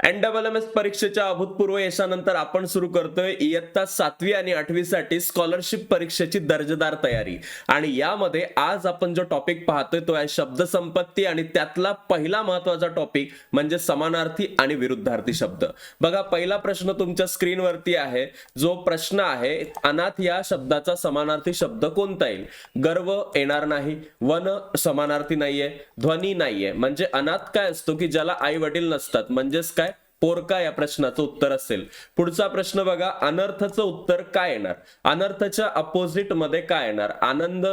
NSSS परीक्षेच्या अभूतपूर्व यशानंतर आपण सुरू करतोय इयत्ता 7वी आणि 8वी साठी स्कॉलरशिप परीक्षेची दर्जेदार तयारी. आणि यामध्ये आज आपण जो टॉपिक पाहतोय तो आहे शब्दसंपत्ती आणि त्यातला पहिला महत्वाचा टॉपिक म्हणजे समानार्थी आणि विरुद्धार्थी शब्द. बघा, पहिला प्रश्न तुमच्या स्क्रीनवरती आहे. जो प्रश्न आहे, अनाथ या शब्दाचा समानार्थी शब्द कोणता येईल? गर्व येणार नाही, वन समानार्थी नाहीये, ध्वनी नाहीये. म्हणजे अनाथ काय असतो की ज्याला आई वडील नसतात, म्हणजेच काय, पोरका या प्रश्नाचं उत्तर असेल. पुढचा प्रश्न बघा, अनर्थचं उत्तर काय येणार? अनर्थच्या अपोजिट मध्ये काय येणार? आनंद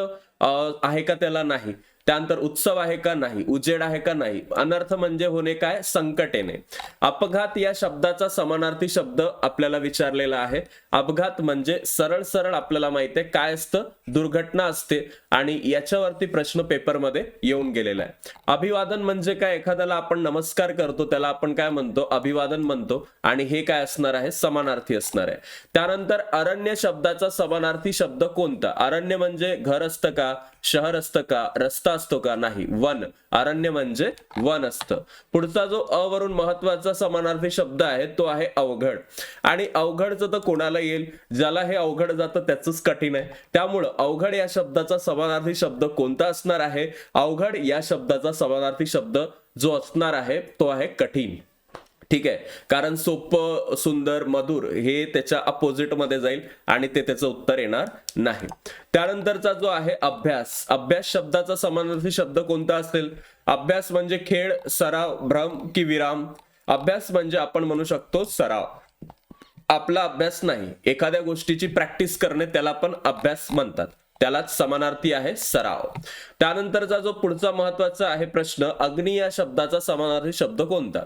आहे का? त्याला नाही. त्यानंतर उत्सव आहे का? नाही. उजेड आहे का? नाही. अनर्थ म्हणजे होणे काय? संकट येणे. अपघात या शब्दाचा समानार्थी शब्द आपल्याला विचारलेला आहे. अपघात म्हणजे सरळ सरळ आपल्याला माहिती आहे काय असतं? दुर्घटना असते. आणि याच्यावरती प्रश्न पेपरमध्ये येऊन गेलेला आहे. अभिवादन म्हणजे काय? एखाद्याला आपण नमस्कार करतो त्याला आपण काय म्हणतो? अभिवादन म्हणतो. आणि हे काय असणार आहे? समानार्थी असणार आहे. त्यानंतर अरण्य शब्दाचा समानार्थी शब्द कोणता? अरण्य म्हणजे घर असतं का? शहर असतं का? रस्ता असतो का? नाही. वन. अरण्य म्हणजे वन असतं. पुढचा जो अ वरून महत्वाचा समानार्थी शब्द आहे तो आहे अवघड. आणि अवघडचं तर कोणाला येईल? ज्याला हे अवघड जातं त्याचंच कठीण आहे. त्यामुळं अवघड या शब्दाचा समानार्थी शब्द कोणता असणार आहे? अवघड या शब्दाचा समानार्थी शब्द जो असणार आहे तो आहे कठीण. ठीक आहे, कारण सोपं, सुंदर, मधुर हे त्याच्या अपोजिट मध्ये जाईल आणि ते त्याचं उत्तर येणार नाही. त्यानंतरचा जो आहे अभ्यास. अभ्यास शब्दाचा समानार्थी शब्द कोणता असेल? अभ्यास म्हणजे खेळ, सराव, भ्रम की विराम. अभ्यास म्हणजे आपण म्हणू शकतो सराव. आपला अभ्यास नाही, एखाद्या गोष्टीची प्रॅक्टिस करणे त्याला पण अभ्यास म्हणतात. त्यालाच समानार्थी आहे सराव. त्यानंतरचा जो पुढचा महत्वाचा आहे प्रश्न, अग्नी या शब्दाचा समानार्थी शब्द कोणता?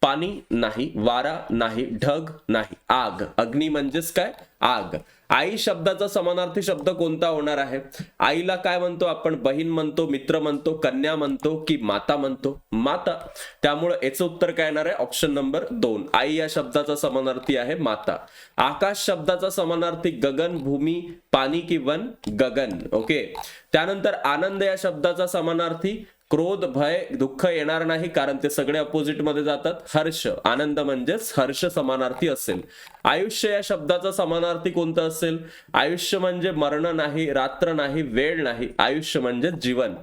पाणी नाही, वारा नाही, ढग नाही, आग. अग्नी म्हणजेच काय? आग. आई शब्दाचा समानार्थी शब्द कोणता होणार आहे? आईला काय म्हणतो आपण? बहीण म्हणतो, मित्र म्हणतो, कन्या म्हणतो की माता म्हणतो? माता. त्यामुळे याचं उत्तर काय येणार आहे? Option number 2. आई या शब्दाचा समानार्थी आहे माता. आकाश शब्दाचा समानार्थी गगन, भूमी, पाणी की वन? गगन. ओके. त्यानंतर आनंद या शब्दाचा समानार्थी क्रोध, भय, दुःख येणार नाही कारण ते सगळे अपोजिट मध्ये जातात. हर्ष. आनंद म्हणजेच हर्ष समानार्थी असेल. आयुष्य या शब्दाचा समानार्थी कोणता असेल? आयुष्य म्हणजे मरण नाही, रात्र नाही, वेळ नाही. आयुष्य म्हणजे जीवन.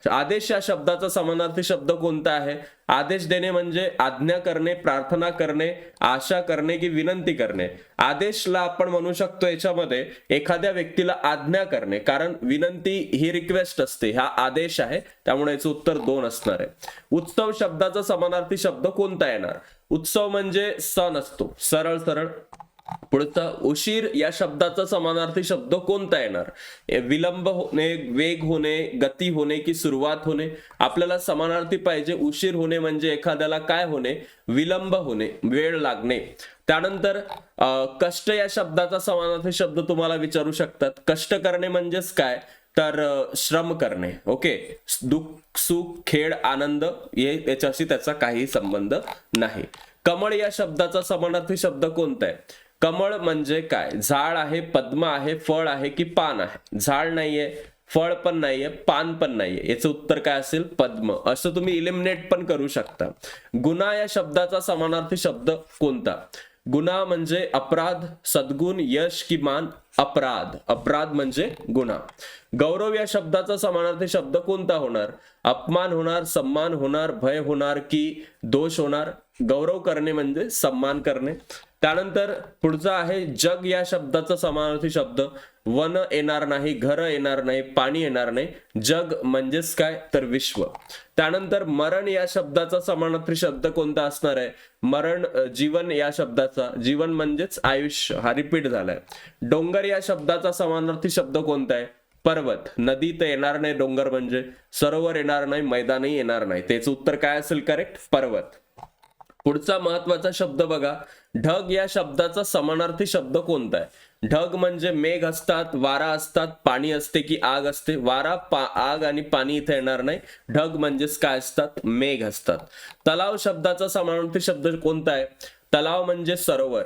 आदेश या शब्दाचा समानार्थी शब्द कोणता आहे? आदेश देणे म्हणजे आज्ञा करणे, प्रार्थना करणे, आशा करणे की विनंती करणे. आदेशला आपण म्हणू शकतो याच्यामध्ये एखाद्या व्यक्तीला आज्ञा करणे, कारण विनंती ही रिक्वेस्ट असते, हा आदेश आहे. त्यामुळे याचं उत्तर 2 असणार आहे. उत्सव शब्दाचा समानार्थी शब्द कोणता येणार? उत्सव म्हणजे सण असतो, सरळ सरळ. पुढचा उशीर या शब्दाचा समानार्थी शब्द कोणता येणार? विलंब होणे, वेग होणे, गती होणे की सुरुवात होणे. आपल्याला समानार्थी पाहिजे. उशीर होणे म्हणजे एखाद्याला काय होणे? विलंब होणे, वेळ लागणे. त्यानंतर कष्ट या शब्दाचा समानार्थी शब्द तुम्हाला विचारू शकतात. कष्ट करणे म्हणजेच काय? तर श्रम करणे. ओके. दुःख, सुख, खेळ, आनंद याच्याशी त्याचा काही संबंध नाही. कमळ या शब्दाचा समानार्थी शब्द कोणता आहे? कमळ म्हणजे काय? झाड आहे, पद्म आहे, फळ आहे की पान आहे? झाड नाहीये, फळ पण नाहीये, पान पण नाहीये. याचं उत्तर काय असेल? पद्म. असं तुम्ही इलिमिनेट पण करू शकता. गुन्हा या शब्दाचा समानार्थी शब्द कोणता? गुन्हा म्हणजे अपराध, सद्गुण, यश की मान? अपराध. अपराध म्हणजे गुन्हा. गौरव या शब्दाचा समानार्थी शब्द कोणता होणार? अपमान होणार, सम्मान होणार, भय होणार की दोष होणार? गौरव करणे म्हणजे सम्मान करणे. त्यानंतर पुढचा आहे जग या शब्दाचा समानार्थी शब्द. वन येणार नाही, घर येणार नाही, पाणी येणार नाही. जग म्हणजेच काय? तर विश्व. त्यानंतर मरण या शब्दाचा समानार्थी शब्द कोणता असणार आहे? मरण, जीवन या शब्दाचा. जीवन म्हणजेच आयुष्य, हा रिपीट झालाय. डोंगर या शब्दाचा समानार्थी शब्द कोणता आहे? पर्वत. नदी तर येणार नाही, डोंगर म्हणजे. सरोवर येणार नाही, मैदानही येणार नाही. त्याचं उत्तर काय असेल? करेक्ट, पर्वत. पुढचा महत्वाचा शब्द बघा, ढग या शब्दाचा समानार्थी शब्द कोणता आहे? ढग म्हणजे मेघ असतात, वारा असतात, पाणी असते की आग असते? वारा, आग आणि पाणी इथे येणार नाही. ढग म्हणजेच काय असतात? मेघ असतात. तलाव शब्दाचा समानार्थी शब्द कोणता आहे? तलाव म्हणजे सरोवर.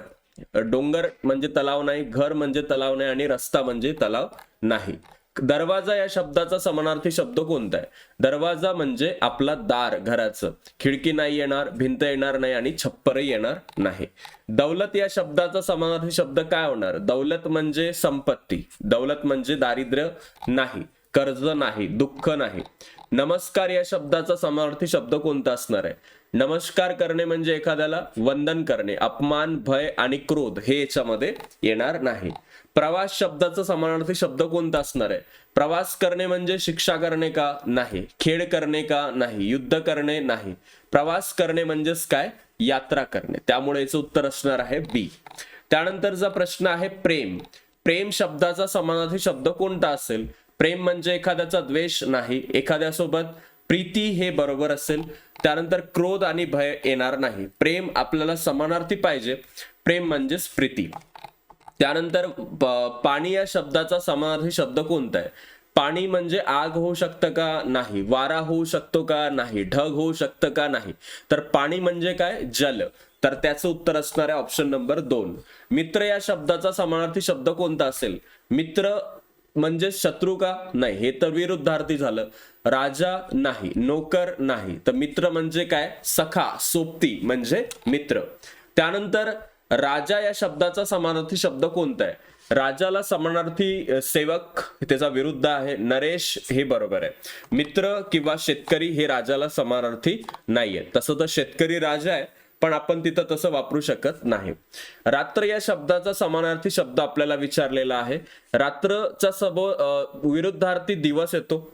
डोंगर म्हणजे तलाव नाही, घर म्हणजे तलाव नाही आणि रस्ता म्हणजे तलाव नाही. दरवाजा या शब्दाचा समानार्थी शब्द कोणता आहे? दरवाजा म्हणजे आपला दार, घराचं. खिडकी नाही येणार, भिंत येणार नाही आणि छप्परही येणार नाही. दौलत या शब्दाचा समानार्थी शब्द काय होणार? दौलत म्हणजे संपत्ती, दौलत म्हणजे दारिद्र्य नाही, कर्ज नाही, दुःख नाही. नमस्कार या शब्दाचा समानार्थी शब्द कोणता असणार आहे? नमस्कार करणे म्हणजे एखाद्याला वंदन करणे. अपमान, भय आणि क्रोध हे याच्यामध्ये येणार नाही. प्रवास शब्दाचा समानार्थी शब्द कोणता असणार आहे? प्रवास करणे म्हणजे शिक्षा करणे का? नाही. खेळ करणे का? नाही. युद्ध करणे? नाही. प्रवास करणे म्हणजेच काय? यात्रा करणे. त्यामुळे याचं उत्तर असणार आहे बी. त्यानंतरचा प्रश्न आहे प्रेम. प्रेम शब्दाचा समानार्थी शब्द कोणता असेल? प्रेम म्हणजे एखाद्याचा द्वेष नाही, एखाद्यासोबत प्रीती हे बरोबर असेल. त्यानंतर क्रोध आणि भय येणार नाही. प्रेम आपल्याला समानार्थी पाहिजे, प्रेम म्हणजेच प्रीती. त्यानंतर पाणी या शब्दाचा समानार्थी शब्द कोणता आहे? पाणी म्हणजे आग होऊ शकतं का? नाही. वारा होऊ शकतो का? नाही. ढग होऊ शकतं का? नाही. तर पाणी म्हणजे काय? जल. तर त्याचं उत्तर असणार आहे ऑप्शन नंबर 2. मित्र या शब्दाचा समानार्थी शब्द कोणता असेल? मित्र म्हणजे शत्रू का? नाही. हे तर विरुद्धार्थी झालं. राजा नाही, नोकर नाही. तर मित्र म्हणजे काय? सखा, सोबती म्हणजे मित्र. त्यानंतर राजा या शब्दाचा समानार्थी शब्द कोणता आहे? राजाला समानार्थी सेवक, त्याचा विरुद्ध आहे नरेश, हे बरोबर आहे. मित्र किंवा शेतकरी हे राजाला समानार्थी नाहीये. तसं तर शेतकरी राजा आहे, पण आपण तिथं तसं वापरू शकत नाही. रात्र या शब्दाचा समानार्थी शब्द आपल्याला विचारलेला आहे. रात्रचा विरुद्धार्थी दिवस येतो.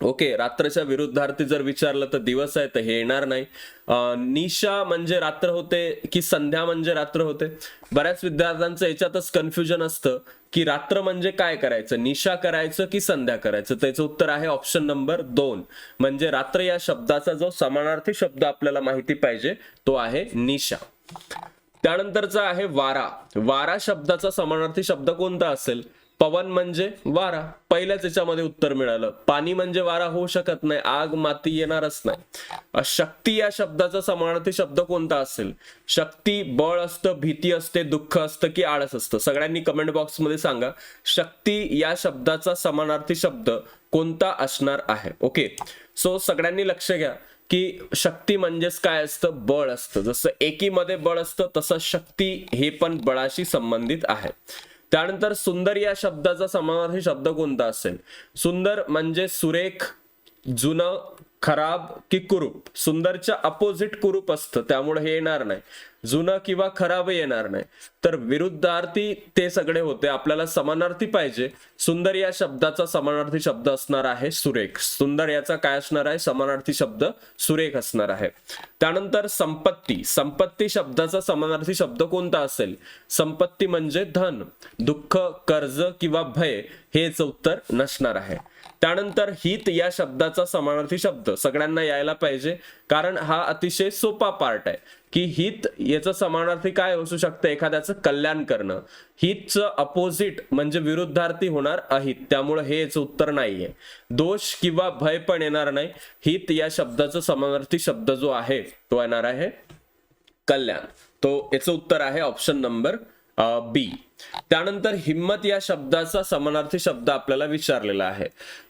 ओके, रात्रच्या विरुद्धार्थी जर विचारलं तर दिवस आहे, तर हे येणार नाही. निशा म्हणजे रात्र होते की संध्या म्हणजे रात्र होते? बऱ्याच विद्यार्थ्यांचं याच्यातच कन्फ्युजन असतं की रात्र म्हणजे काय करायचं, निशा करायचं की संध्या करायचं. त्याचं उत्तर आहे ऑप्शन नंबर 2. म्हणजे रात्र या शब्दाचा जो समानार्थी शब्द आपल्याला माहिती पाहिजे तो आहे निशा. त्यानंतरचा आहे वारा. वारा शब्दाचा समानार्थी शब्द कोणता असेल? पवन म्हणजे वारा. पहिल्याच याच्यामध्ये उत्तर मिळालं. पाणी म्हणजे वारा होऊ शकत नाही, आग माती येणारच नाही. शक्ती या शब्दाचा समानार्थी शब्द कोणता असेल? शक्ती बळ असतं, भीती असते, दुःख असतं की आळस असतं? सगळ्यांनी कमेंट बॉक्स मध्ये सांगा शक्ती या शब्दाचा समानार्थी शब्द कोणता असणार आहे. ओके, सो सगळ्यांनी लक्ष घ्या की शक्ती म्हणजेच काय असतं? बळ असतं. जसं एकीमध्ये बळ असतं तसं शक्ती हे पण बळाशी संबंधित आहे. त्यानंतर सुंदर या शब्दाचा समानार्थी शब्द कोणता असेल? सुंदर म्हणजे सुरेख, जुनं, खराब की कुरूप? सुंदरच्या अपोजिट कुरूप असतं, त्यामुळे हे येणार नाही. जुनं किंवा खराब येणार नाही. तर विरुद्धार्थी ते सगळे होते. आपल्याला समानार्थी पाहिजे. सुंदर या शब्दाचा समानार्थी शब्द असणार आहे सुरेख. सुंदर याचा काय असणार आहे? समानार्थी शब्द सुरेख असणार आहे. त्यानंतर संपत्ती. संपत्ती शब्दाचा समानार्थी शब्द कोणता असेल? संपत्ती म्हणजे धन, दुःख, कर्ज किंवा भय हेच उत्तर नसणार आहे. त्यानंतर हित या शब्दाचा समानार्थी शब्द सगळ्यांना यायला पाहिजे, कारण हा अतिशय सोपा पार्ट आहे की हित याचं समानार्थी काय असू शकतं? एखाद्याचं कल्याण करणं. हितचं अपोजिट म्हणजे विरुद्धार्थी होणार अहित, त्यामुळे हे याचं उत्तर नाहीये. दोष किंवा भय पण येणार नाही. हित या शब्दाचा समानार्थी शब्द जो आहे तो येणार आहे कल्याण. तो याचं उत्तर आहे ऑप्शन नंबर बी. त्यानंतर हिम्मत या शब्दाचा समानार्थी शब्द आपल्याला विचारलेला आहे.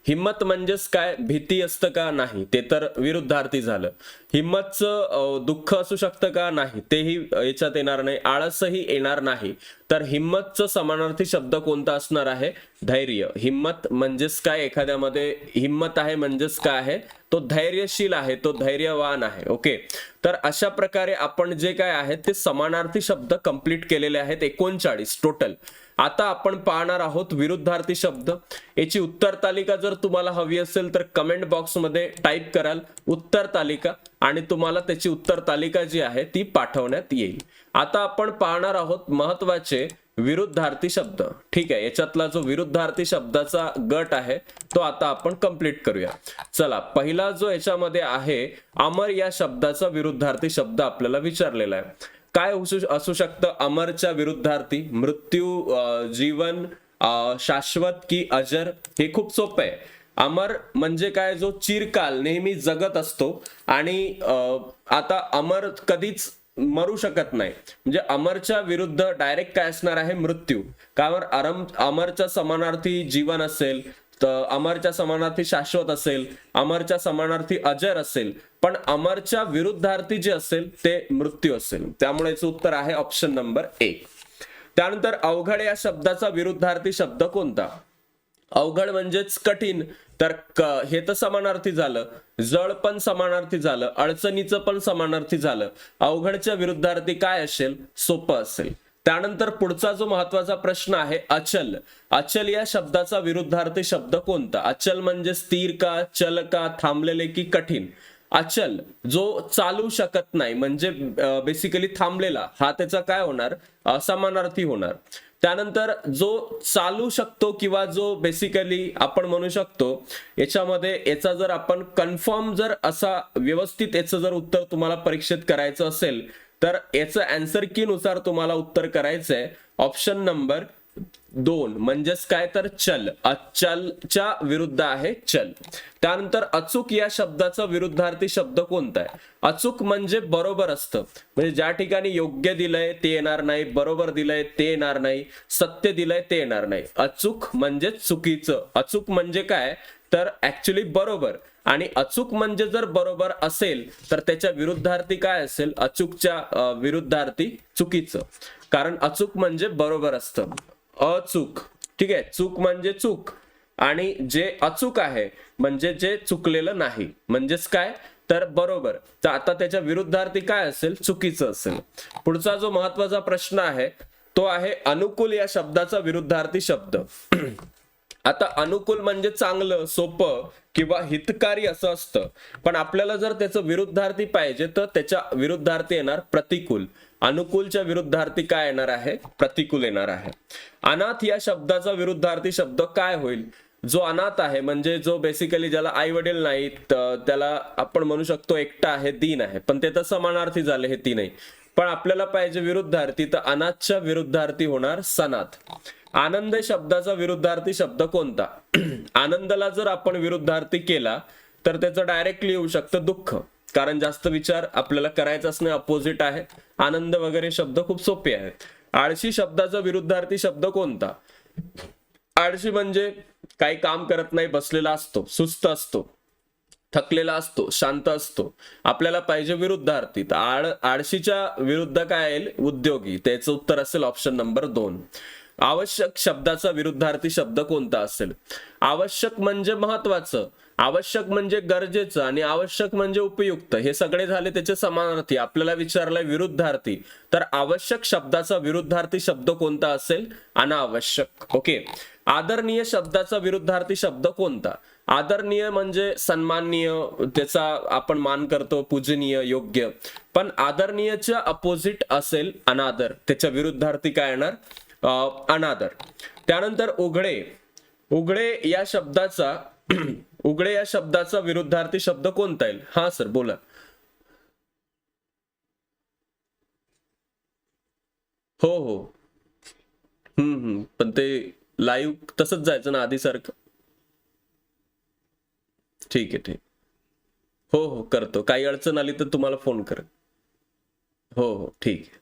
हिम्मत म्हणजेच काय? भीती असतं का? नाही. ते तर विरुद्धार्थी झालं. हिम्मतचं दुःख असू शकतं का? नाही. तेही याच्यात येणार नाही. आळसही येणार नाही. तर हिम्मतचं समानार्थी शब्द कोणता असणार आहे? धैर्य. हिम्मत म्हणजेच काय? एखाद्यामध्ये हिम्मत आहे म्हणजेच काय आहे? तो धैर्यशील आहे, तो धैर्यवान आहे. ओके, तर अशा प्रकारे आपण जे काय आहे ते समानार्थी शब्द कंप्लीट केलेले आहेत 39 टोटल. आता आपण पाहणार आहोत विरुद्धार्थी शब्द. याची उत्तर तालिका जर तुम्हाला हवी असेल तर कमेंट बॉक्स मध्ये टाईप कराल उत्तर तालिका आणि तुम्हाला त्याची उत्तर तालिका जी आहे ती पाठवण्यात येईल. आता आपण पाहणार आहोत महत्वाचे विरुद्धार्थी शब्द. ठीक आहे, याच्यातला जो विरुद्धार्थी शब्दाचा गट आहे तो आता आपण कंप्लीट करूया. चला, पहिला जो याच्यामध्ये आहे अमर या शब्दाचा विरुद्धार्थी शब्द आपल्याला विचारलेला आहे. काय असू शकतं अमरच्या विरुद्धार्थी? मृत्यू, जीवन, शाश्वत की अजर? हे खूप सोपं आहे. अमर म्हणजे काय? जो चिरकाल नेहमी जगत असतो. आणि आता अमर कधीच मरू शकत नाही. म्हणजे अमरच्या विरुद्ध डायरेक्ट काय असणार आहे? मृत्यू. कारण अमरच्या समानार्थी जीवन असेल, अमरच्या समानार्थी शाश्वत असेल, अमरच्या समानार्थी अजर असेल, पण अमरच्या विरुद्धार्थी जे असेल ते मृत्यू असेल. त्यामुळे याचं उत्तर आहे ऑप्शन नंबर 1. त्यानंतर अवघड या शब्दाचा विरुद्धार्थी शब्द कोणता? अवघड म्हणजेच कठीण, तर हे तर समानार्थी झालं, जड पण समानार्थी झालं, अडचणीचं पण समानार्थी झालं. अवघडच्या विरुद्धार्थी काय असेल? सोपं असेल. त्यानंतर पुढचा जो महत्वाचा प्रश्न आहे अचल. अचल या शब्दाचा विरुद्धार्थी शब्द कोणता? अचल म्हणजे स्थिर का, चल का, थांबलेले की कठीण. अचल जो चालू शकत नाही म्हणजे बेसिकली थांबलेला, हा त्याचा काय होणार? समानार्थी होणार. त्यानंतर जो चालू शकतो किंवा जो बेसिकली आपण म्हणू शकतो याच्यामध्ये याचा जर आपण कन्फर्म जर असा व्यवस्थित याचं जर उत्तर तुम्हाला परीक्षेत करायचं असेल तर याचं आन्सर की नुसार तुम्हाला उत्तर करायचंय ऑप्शन नंबर 2 म्हणजेच काय तर चल. अचलच्या विरुद्ध आहे चल. त्यानंतर अचूक या शब्दाचा विरुद्धार्थी शब्द कोणता आहे? अचूक म्हणजे बरोबर असतं, म्हणजे ज्या ठिकाणी योग्य दिलंय ते येणार नाही, बरोबर दिलंय ते येणार नाही, सत्य दिलंय ते येणार नाही. अचूक म्हणजे चुकीचं. अचूक म्हणजे काय तर ऍक्च्युली बरोबर, आणि अचूक म्हणजे जर बरोबर असेल तर त्याच्या विरुद्धार्थी काय असेल? अचूकच्या विरुद्धार्थी चुकीचं, कारण अचूक म्हणजे बरोबर असतं. अचूक, ठीक आहे, चूक म्हणजे चूक, आणि जे अचूक आहे म्हणजे जे चुकलेलं नाही, म्हणजेच काय तर बरोबर. तर आता त्याच्या विरुद्धार्थी काय असेल? चुकीचं असेल. पुढचा जो महत्वाचा प्रश्न आहे तो आहे अनुकूल या शब्दाचा विरुद्धार्थी शब्द. आता अनुकूल म्हणजे चांगलं, सोपं किंवा हितकारी असं असतं, पण आपल्याला जर त्याचं विरुद्धार्थी पाहिजे तर त्याच्या विरुद्धार्थी येणार प्रतिकूल. अनुकूलच्या विरुद्धार्थी काय येणार आहे? प्रतिकूल येणार आहे. अनाथ या शब्दाचा विरुद्धार्थी शब्द काय होईल? जो अनाथ आहे म्हणजे जो बेसिकली ज्याला आई वडील नाहीत, त्याला आपण म्हणू शकतो एकटा आहे, दीन आहे, पण ते तर समानार्थी झाले हे तीनही. पण आपल्याला पाहिजे विरुद्धार्थी, तर अनाथच्या विरुद्धार्थी होणार सनाथ. आनंद शब्दाचा विरुद्धार्थी शब्द कोणता? आनंदाला जर आपण विरुद्धार्थी केला तर त्याचं डायरेक्टली येऊ शकतं दुःख, कारण जास्त विचार आपल्याला करायचाच नाही, अपोजिट आहे. आनंद वगैरे शब्द खूप सोपे आहेत. आळशी शब्दाचा विरुद्धार्थी शब्द कोणता? आळशी म्हणजे काही काम करत नाही, बसलेला असतो, सुस्त असतो, थकलेला असतो, शांत असतो. आपल्याला पाहिजे विरुद्धार्थी, तर आळशीच्या विरुद्ध काय येईल? उद्योगी. त्याचं उत्तर असेल ऑप्शन नंबर 2. आवश्यक शब्दाचा विरुद्धार्थी शब्द कोणता असेल? आवश्यक म्हणजे महत्वाचं, आवश्यक म्हणजे गरजेचं, आणि आवश्यक म्हणजे उपयुक्त. हे सगळे झाले त्याचे समानार्थी. आपल्याला विचारलाय विरुद्धार्थी, तर आवश्यक शब्दाचा विरुद्धार्थी शब्द कोणता असेल? अनावश्यक. ओके. आदरणीय शब्दाचा विरुद्धार्थी शब्द कोणता? आदरणीय म्हणजे सन्माननीय, त्याचा आपण मान करतो, पूजनीय, योग्य. पण आदरणीयच्या अपोजिट असेल अनादर, त्याच्या विरुद्धार्थी काय येणार? अनादर. त्यानंतर उघडे. उघडे या शब्दाचा उघडे या शब्दाचा विरुद्धार्थी शब्द कोणता येईल? हा सर बोला. हो हो. पण ते लाईव्ह तसंच जायचं ना आधी सारखं? ठीक आहे, ठीक. हो हो करतो. काही अडचण आली तर तुम्हाला फोन कर. हो हो ठीक आहे.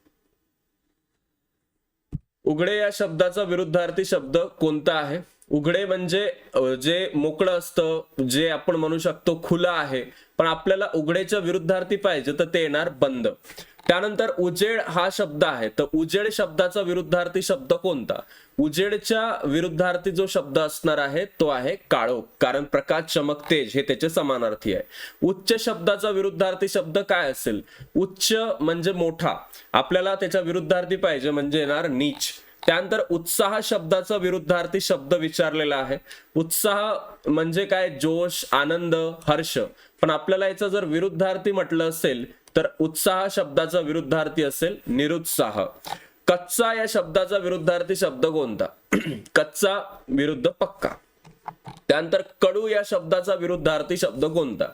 उघडे या शब्दाचा विरुद्धार्थी शब्द कोणता आहे? उघडे म्हणजे जे मोकळं असतं, जे आपण म्हणू शकतो खुलं आहे, पण आपल्याला उघडेच्या विरुद्धार्थी पाहिजे तर ते येणार बंद. त्यानंतर उजेड हा शब्द आहे, तर उजेड शब्दाचा विरुद्धार्थी शब्द कोणता? उजेडच्या विरुद्धार्थी जो शब्द असणार आहे तो आहे काळोख, कारण प्रकाश, चमक, तेज हे त्याचे समानार्थी आहे. उच्च शब्दाचा विरुद्धार्थी शब्द काय असेल? उच्च म्हणजे मोठा, आपल्याला त्याच्या विरुद्धार्थी पाहिजे म्हणजे येणार नीच. त्यानंतर उत्साह शब्दाचा विरुद्धार्थी शब्द विचारलेला आहे. उत्साह म्हणजे काय? जोश, आनंद, हर्ष. पण आपल्याला याचा जर विरुद्धार्थी म्हटलं असेल तर उत्साह शब्दाचा विरुद्धार्थी असेल निरुत्साह. कच्चा या शब्दाचा विरुद्धार्थी शब्द कोणता? कच्चा विरुद्ध पक्का. त्यानंतर कडू या शब्दाचा विरुद्धार्थी शब्द कोणता?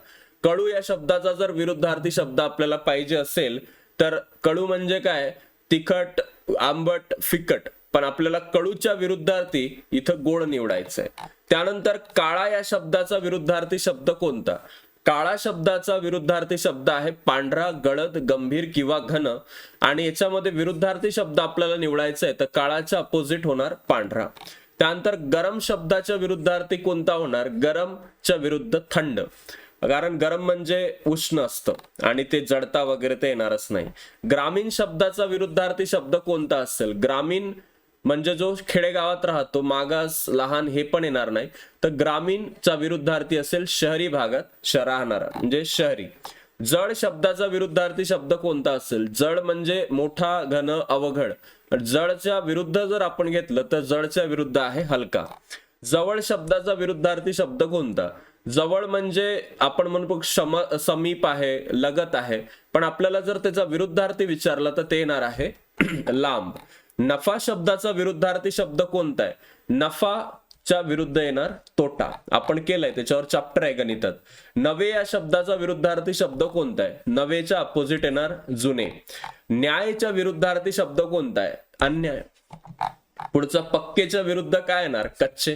कडू या शब्दाचा जर विरुद्धार्थी शब्द आपल्याला पाहिजे असेल तर कडू म्हणजे काय? तिखट, आंबट, फिकट. पण आपल्याला कडूच्या विरुद्धार्थी इथं गोड निवडायचंय. त्यानंतर काळा या शब्दाचा विरुद्धार्थी शब्द कोणता? काळा शब्दाचा विरुद्धार्थी शब्द आहे पांढरा, गडद, गंभीर किंवा घन. आणि याच्यामध्ये विरुद्धार्थी शब्द आपल्याला निवडायचा आहे तर काळाच्या अपोजिट होणार पांढरा. त्यानंतर गरम शब्दाच्या विरुद्धार्थी कोणता होणार? गरमच्या विरुद्ध थंड, कारण गरम म्हणजे उष्ण असतं आणि ते जडता वगैरे ते येणारच नाही. ग्रामीण शब्दाचा विरुद्धार्थी शब्द कोणता असेल? ग्रामीण म्हणजे जो खेडेगावात राहतो, मागास, लहान, हे पण येणार नाही. तर ग्रामीणचा विरुद्धार्थी असेल शहरी भागात राहणारा म्हणजे शहरी. जड शब्दाचा विरुद्धार्थी शब्द कोणता असेल? जड म्हणजे मोठा, घन, अवघड. जडच्या विरुद्ध जर आपण घेतलं तर जडच्या विरुद्ध आहे हलका. जवळ शब्दाचा विरुद्धार्थी शब्द कोणता? जवळ म्हणजे आपण म्हणतो समीप आहे, लगत आहे, पण आपल्याला जर त्याचा विरुद्धार्थी विचारला तर ते येणार आहे लांब. नफा शब्दाचा विरुद्धार्थी शब्द कोणता आहे? नफाच्या विरुद्ध येणार तोटा. आपण केलंय, त्याच्यावर चॅप्टर आहे गणितात. नवे या शब्दाचा विरुद्धार्थी शब्द कोणता आहे? नवेच्या अपोजिट येणार जुने. न्यायच्या विरुद्धार्थी शब्द कोणता आहे? अन्याय. पुढचा पक्केच्या विरुद्ध काय येणार? कच्चे.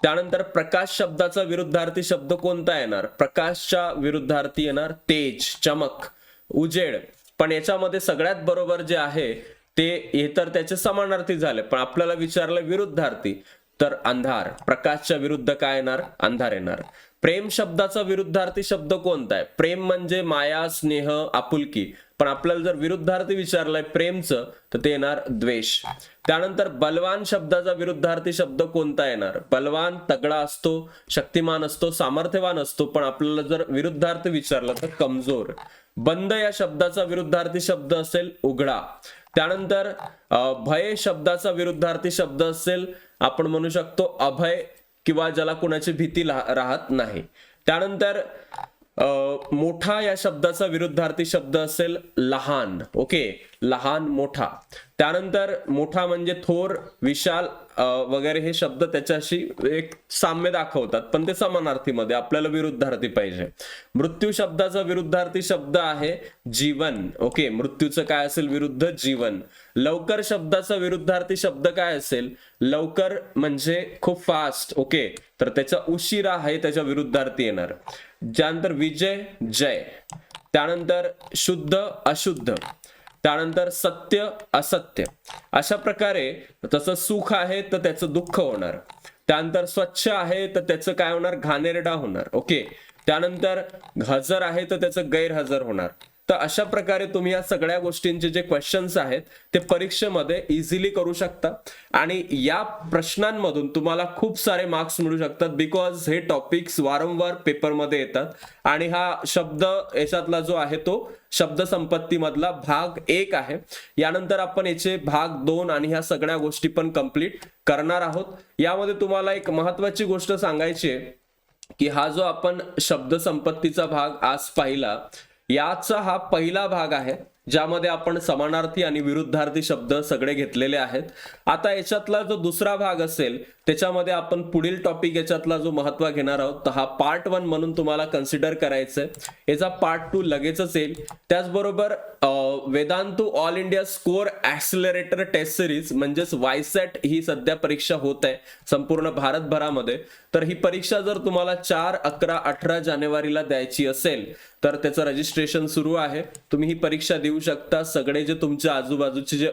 त्यानंतर प्रकाश शब्दाचा विरुद्धार्थी शब्द कोणता येणार? प्रकाशच्या विरुद्धार्थी येणार तेज, चमक, उजेड. पण याच्यामध्ये सगळ्यात बरोबर जे आहे ते हे तर त्याचे समानार्थी झाले, पण आपल्याला विचारलं विरुद्धार्थी, तर अंधार. प्रकाशच्या विरुद्ध काय येणार? अंधार येणार. प्रेम शब्दाचा विरुद्धार्थी शब्द कोणता आहे? प्रेम म्हणजे माया, स्नेह, आपुलकी, पण आपल्याला जर विरुद्धार्थी विचारलंय प्रेमचं तर ते येणार द्वेष. त्यानंतर बलवान शब्दाचा विरुद्धार्थी शब्द कोणता येणार? बलवान तगडा असतो, शक्तिमान असतो, सामर्थ्यवान असतो, पण आपल्याला जर विरुद्धार्थी विचारला तर कमजोर. बंद या शब्दाचा विरुद्धार्थी शब्द असेल उघडा. त्यानंतर भय शब्दाचा विरुद्धार्थी शब्द असेल, आपण म्हणू शकतो अभय, किंवा ज्याला कोणाची भीती राहत नाही. त्यानंतर मोठा या शब्दाचा विरुद्धार्थी शब्द असेल लहान. ओके, लहान, मोठा. त्यानंतर मोठा म्हणजे थोर, विशाल वगैरे हे शब्द त्याच्याशी एक साम्य दाखवतात, पण ते समानार्थीमध्ये, आपल्याला विरुद्धार्थी पाहिजे. मृत्यू शब्दाचा विरुद्धार्थी शब्द आहे जीवन. ओके, मृत्यूचं काय असेल विरुद्ध? जीवन. लवकर शब्दाचा विरुद्धार्थी शब्द काय असेल? लवकर म्हणजे खूप फास्ट. ओके, तर त्याचा उशिरा आहे त्याच्या विरुद्धार्थी येणार. त्यानंतर विजय, जय. त्यानंतर शुद्ध, अशुद्ध. त्यानंतर सत्य, असत्य. अशा प्रकारे तसं सुख आहे तर त्याचं दुःख होणार. त्यानंतर स्वच्छ आहे तर त्याचं काय होणार? घाणेरडा होणार. ओके, त्यानंतर हजर आहे तर त्याचं गैरहजर होणार. तर अशा प्रकारे तुम्ही या सगळ्या गोष्टींचे जे क्वेश्चन्स आहेत ते परीक्षेमध्ये इझिली करू शकता आणि या प्रश्नांमधून तुम्हाला खूप सारे मार्क्स मिळू शकतात, बिकॉज हे टॉपिक्स वारंवार पेपरमध्ये येतात आणि हा शब्द याच्यातला जो आहे तो शब्द संपत्ती मधला भाग 1 आहे. यानंतर आपण याचे भाग 2 आणि ह्या सगळ्या गोष्टी पण कंप्लीट करणार आहोत. यामध्ये तुम्हाला एक महत्वाची गोष्ट सांगायची आहे की हा जो आपण शब्द संपत्तीचा भाग आज पाहिला, याचा हा पहिला भाग आहे ज्यामध्ये आपण समानार्थी आणि विरुद्धार्थी शब्द सगळे घेतलेले आहेत. आता याच्यातला जो दुसरा भाग असेल त्याच्यामध्ये आपण पुढील टॉपिक याच्यातला जो महत्व घेणार आहोत, तर हा पार्ट 1 म्हणून तुम्हाला कन्सिडर करायचंय. याचा पार्ट 2 लगेचच येईल. त्याचबरोबर Vedantu all India score accelerator test series म्हणजेच वायसॅट ही सध्या परीक्षा होत आहे संपूर्ण भारतभरामध्ये. तर ही परीक्षा जर तुम्हाला 4, 11, 18 जानेवारीला द्यायची असेल तर त्याचं रजिस्ट्रेशन सुरू आहे. तुम्ही ही परीक्षा देऊ शकता. सगळे जे तुमच्या आजूबाजूचे जे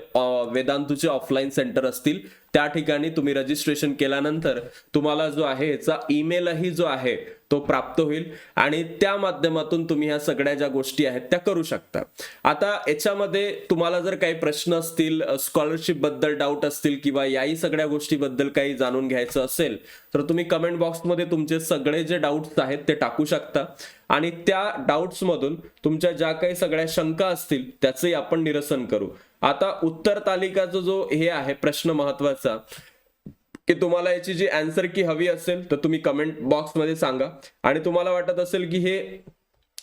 वेदांतूचे ऑफलाईन सेंटर असतील त्या ठिकाणी तुम्ही रजिस्ट्रेशन केल्यानंतर तुम्हाला जो आहे याचा ईमेलही जो आहे तो प्राप्त होईल आणि त्या माध्यमातून तुम्ही ह्या सगळ्या ज्या गोष्टी आहेत त्या करू शकता. आता याच्यामध्ये तुम्हाला जर काही प्रश्न असतील, स्कॉलरशिप बद्दल डाऊट असतील किंवा याही सगळ्या गोष्टीबद्दल काही जाणून घ्यायचं असेल तर तुम्ही कमेंट बॉक्समध्ये तुमचे सगळे जे डाऊट्स आहेत ते टाकू शकता आणि त्या डाऊट्स मधून तुमच्या ज्या काही सगळ्या शंका असतील त्याचंही आपण निरसन करू. आता उत्तर तालिकाचा जो हे आहे प्रश्न महत्वाचा की तुम्हाला याची जी आन्सर की हवी असेल तर तुम्ही कमेंट बॉक्समध्ये सांगा आणि तुम्हाला वाटत असेल की हे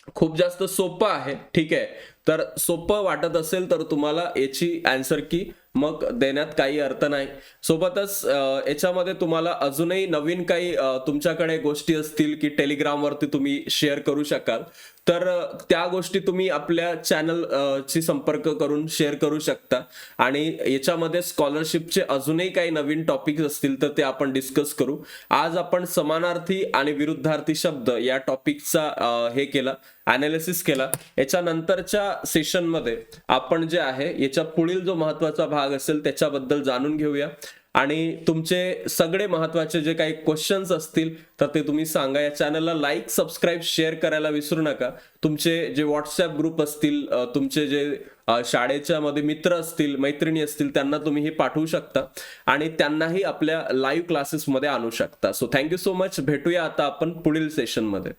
खूप जास्त सोपं आहे, ठीक आहे, तर सोपं वाटत असेल तर तुम्हाला याची आन्सर की मग देण्यात काही अर्थ नाही. सोबतच याच्यामध्ये तुम्हाला अजूनही नवीन काही तुमच्याकडे गोष्टी असतील की टेलिग्रामवरती तुम्ही शेअर करू शकाल तर त्या गोष्टी तुम्ही आपल्या चॅनल ची संपर्क करून शेअर करू शकता आणि याच्यामध्ये स्कॉलरशिपचे अजूनही काही नवीन टॉपिक्स असतील तर ते आपण डिस्कस करू. आज आपण समानार्थी आणि विरुद्धार्थी शब्द या टॉपिकचा हे केला, अनालिसिस केला. याच्या नंतरच्या सेशन मध्ये आपण जे आहे याच्या पुढील जो महत्वाचा भाग असेल त्याच्याबद्दल जाणून घेऊया आणि तुमचे सगळे महत्त्वाचे जे काही क्वेश्चन्स असतील तर ते तुम्ही सांगा. या चॅनलला लाईक, सबस्क्राईब, शेअर करायला विसरू नका. तुमचे जे व्हॉट्सअप ग्रुप असतील, तुमचे जे शाळेच्या मध्ये मित्र असतील, मैत्रिणी असतील, त्यांना तुम्ही हे पाठवू शकता आणि त्यांनाही आपल्या लाईव्ह क्लासेसमध्ये आणू शकता. So thank you so much. भेटूया आता आपण पुढील सेशनमध्ये.